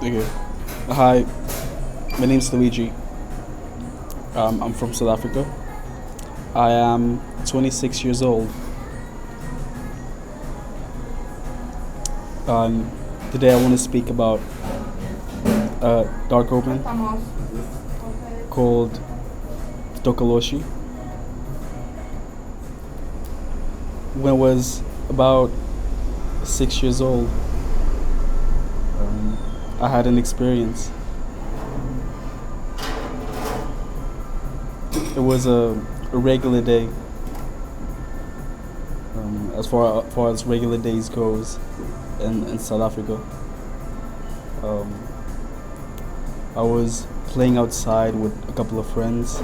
Okay. Hi, my name's Luigi. I'm from South Africa. I am 26 years old. Um, Today I want to speak about a dark open called Tokoloshe. When I was about 6 years old, I had an experience. It was a regular day, as far as regular days goes in South Africa. I was playing outside with a couple of friends,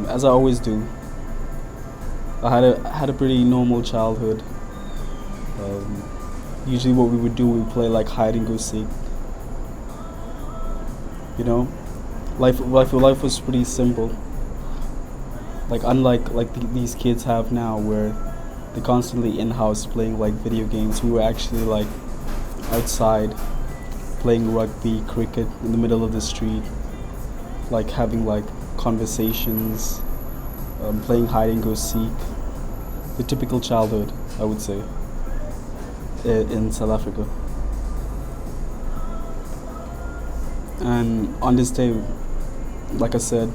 as I always do. I had a pretty normal childhood. Usually what we would do, we play like hide and go seek. You know, life was pretty simple. Like unlike these kids have now, where they're constantly in house playing like video games. We were actually like outside playing rugby, cricket in the middle of the street, like having like conversations, playing hide and go seek. The typical childhood, I would say, in South Africa. And on this day, like I said,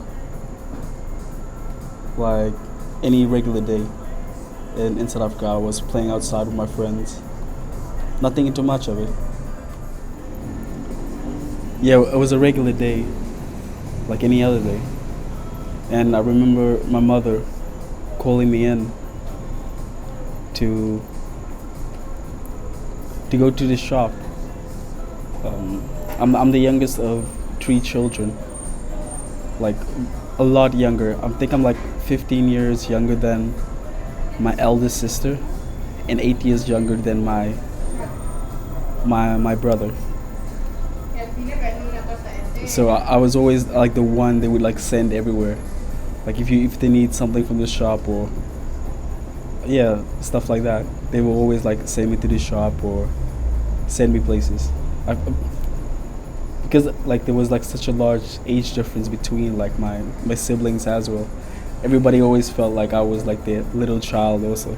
like any regular day in South Africa, I was playing outside with my friends. Nothing too much of it. Yeah, it was a regular day, like any other day. And I remember my mother calling me in to go to the shop. I'm the youngest of 3 children, like a lot younger. I think I'm like 15 years younger than my eldest sister, and 8 years younger than my brother. So I was always like the one they would like send everywhere. Like if they need something from the shop, or stuff like that, they will always like send me to the shop or send me places. Because like there was like such a large age difference between like my siblings as well. Everybody always felt like I was like the little child also,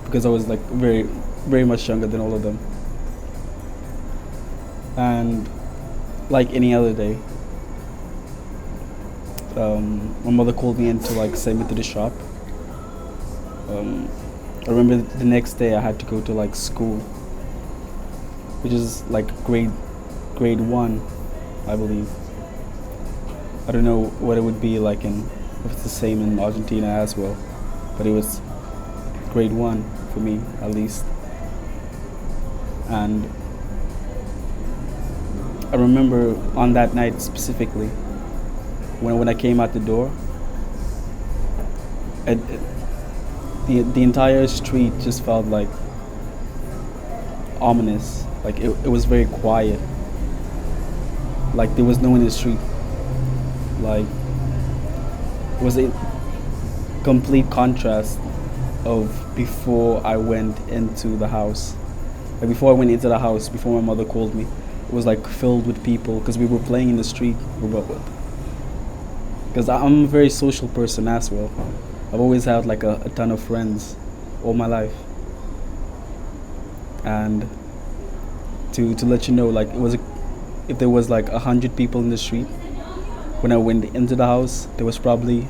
because I was like very, very much younger than all of them. And like any other day, my mother called me in to like send me to the shop. I remember the next day I had to go to like school, which is like grade 1, I believe. I don't know what it would be like if it's the same in Argentina as well, but it was grade 1 for me at least. And I remember on that night specifically, when I came out the door, the entire street just felt like ominous. Like it was very quiet. Like there was no one in the street. Like it was a complete contrast of before I went into the house. Like before I went into the house, before my mother called me, it was like filled with people because we were playing in the street. Because I'm a very social person as well. I've always had like a ton of friends all my life. And to let you know, like if there was like 100 people in the street, when I went into the house, there was probably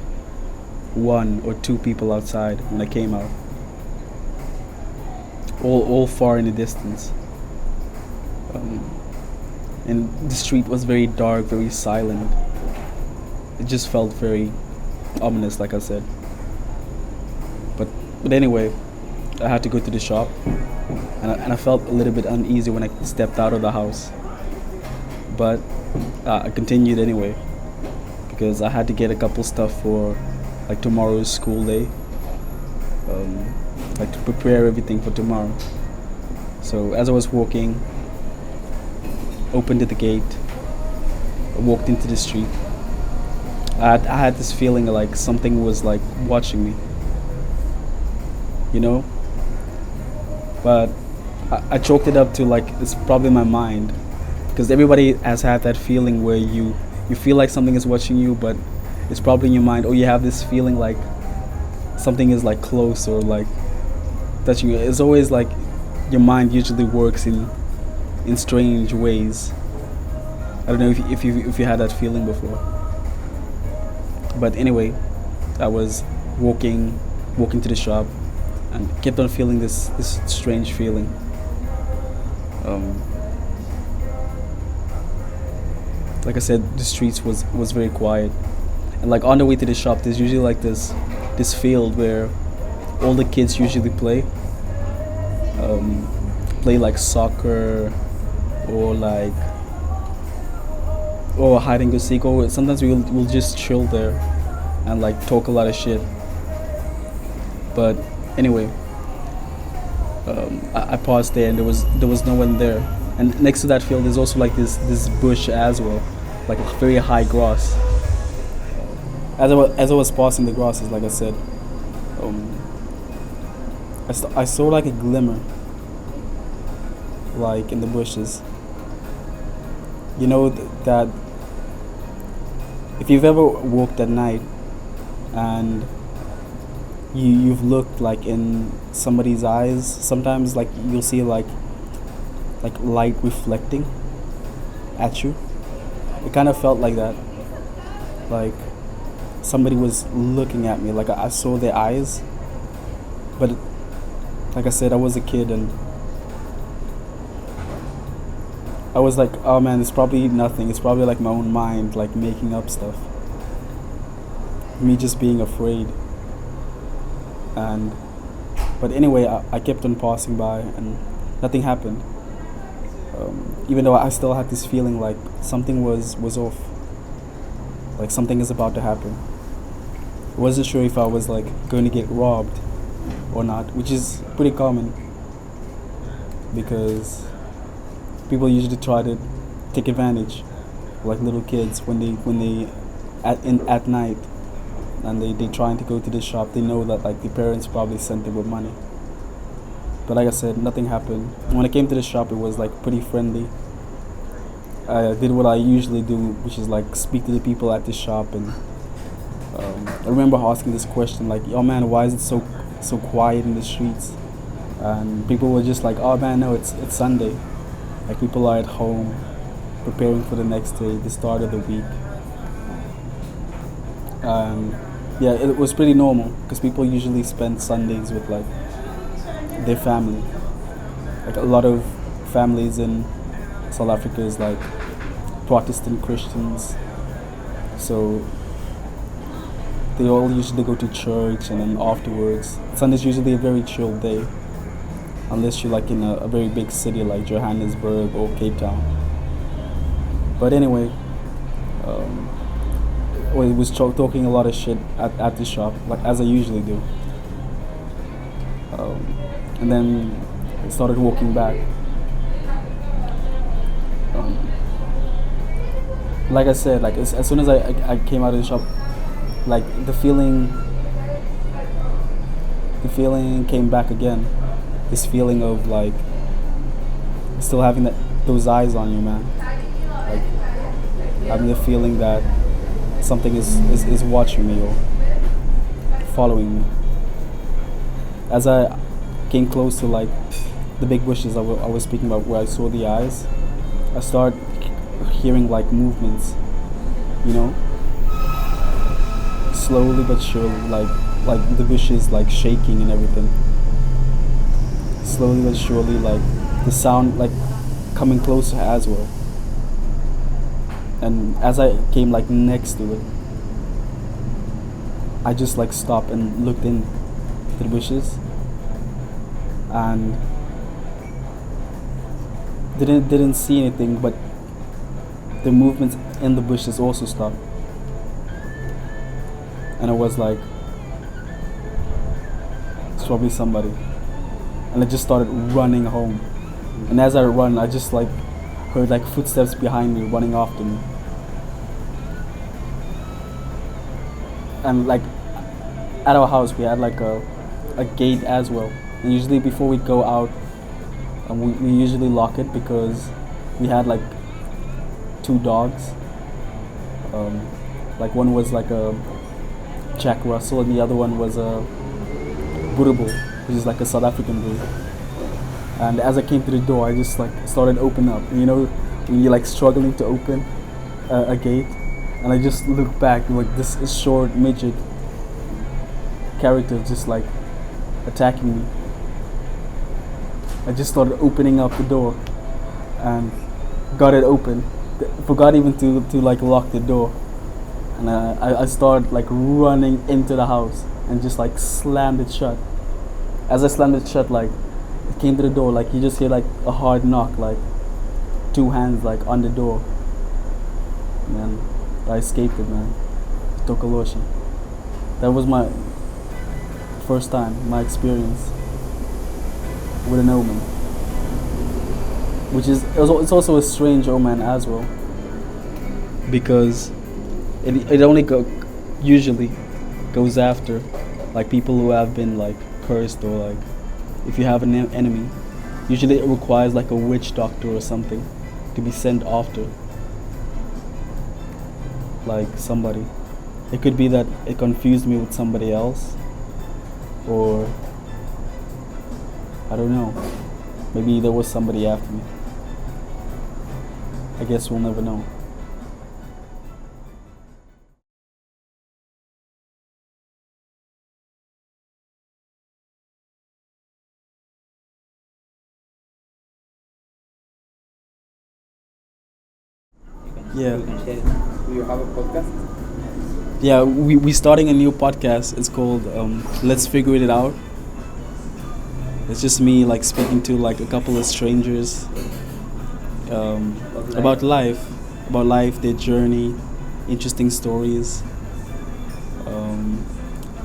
1 or 2 people outside when I came out. All far in the distance. And the street was very dark, very silent. It just felt very ominous, like I said. But anyway, I had to go to the shop, and I felt a little bit uneasy when I stepped out of the house. But I continued anyway, because I had to get a couple stuff for like tomorrow's school day, like to prepare everything for tomorrow. So as I was walking, opened the gate, walked into the street, I had this feeling like something was like watching me, you know? But I chalked it up to like it's probably my mind. because everybody has had that feeling where you feel like something is watching you, but it's probably in your mind, or you have this feeling like something is like close or like touching you. It's always like your mind usually works in strange ways. I don't know if you had that feeling before. But anyway, I was walking to the shop and kept on feeling this strange feeling. Like I said, the streets was very quiet, and like on the way to the shop, there's usually like this field where all the kids usually play like soccer or like or hide and go seek, or sometimes we'll just chill there and like talk a lot of shit. But anyway, I paused there and there was no one there. And next to that field there's also like this bush as well, like very high grass. As I was passing the grasses, like I said, I saw like a glimmer, like in the bushes. You know that if you've ever walked at night and you've looked like in somebody's eyes, sometimes like you'll see like light reflecting at you. It kind of felt like that, like somebody was looking at me, like I saw their eyes. But like I said, I was a kid and I was like, oh man, it's probably nothing, it's probably like my own mind like making up stuff, me just being afraid. But anyway, I kept on passing by and nothing happened. Even though I still had this feeling like something was off, like something is about to happen. I wasn't sure if I was like going to get robbed or not, which is pretty common because people usually try to take advantage, like little kids when they at night and they trying to go to the shop. They know that like the parents probably sent them with money. But like I said, nothing happened. When I came to the shop, it was like pretty friendly. I did what I usually do, which is like speak to the people at the shop. And I remember asking this question, like, "Oh man, why is it so quiet in the streets?" And people were just like, "Oh man, no, it's Sunday. Like people are at home, preparing for the next day, the start of the week." Yeah, it was pretty normal because people usually spend Sundays with like their family. Like a lot of families in South Africa is like Protestant Christians, so they all usually go to church, and then afterwards Sunday's usually a very chill day, unless you're like in a very big city like Johannesburg or Cape Town. But anyway, I was talking a lot of shit at the shop, like as I usually do. And then I started walking back. Like I said, like as soon as I came out of the shop, like the feeling came back again. This feeling of like still having those eyes on you, man. Like having the feeling that something is watching me or following me. As I came close to like the big bushes I was speaking about, where I saw the eyes, I started hearing like movements, you know, slowly but surely, like the bushes like shaking and everything. Slowly but surely, like the sound like coming closer as well. And as I came like next to it, I just like stopped and looked in the bushes and didn't see anything, but the movements in the bushes also stopped. And I was like, it's probably somebody. And I just started running home. And as I run, I just like heard like footsteps behind me running after me. And like at our house we had like a gate as well. And usually before we go out, we usually lock it because we had like two dogs. Like one was like a Jack Russell, and the other one was a Burble, which is like a South African breed. And as I came to the door, I just like started opening up. You know, when you're like struggling to open a gate, and I just looked back, like this short midget character just like attacking me. I just started opening up the door and got it open. Forgot even to like lock the door, and I started like running into the house and just like slammed it shut. As I slammed it shut, like it came to the door, like you just hear like a hard knock, like two hands like on the door. And then I escaped it, man. Tokoloshe. That was my first time, my experience with an omen, which is it's also a strange omen as well, because it only usually goes after like people who have been like cursed, or like if you have an enemy. Usually it requires like a witch doctor or something to be sent after like somebody. It could be that it confused me with somebody else, or I don't know, maybe there was somebody after me. I guess we'll never know. Yeah. You can share. Do you have a podcast? Yeah, we starting a new podcast. It's called Let's Figure It Out. It's just me like speaking to like a couple of strangers about life, their journey, interesting stories. You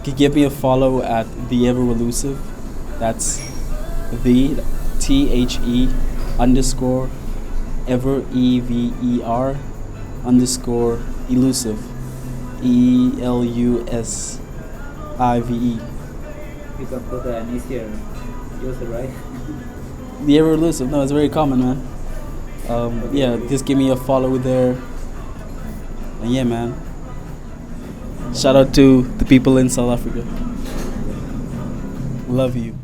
can give me a follow at the Ever Elusive. That's the THE underscore ever EVER underscore elusive ELUSIVE. You can put an easier user, right? The Ever Elusive. No, it's very common, man. Yeah, just give me a follow there. And yeah, man. Shout out to the people in South Africa. Love you.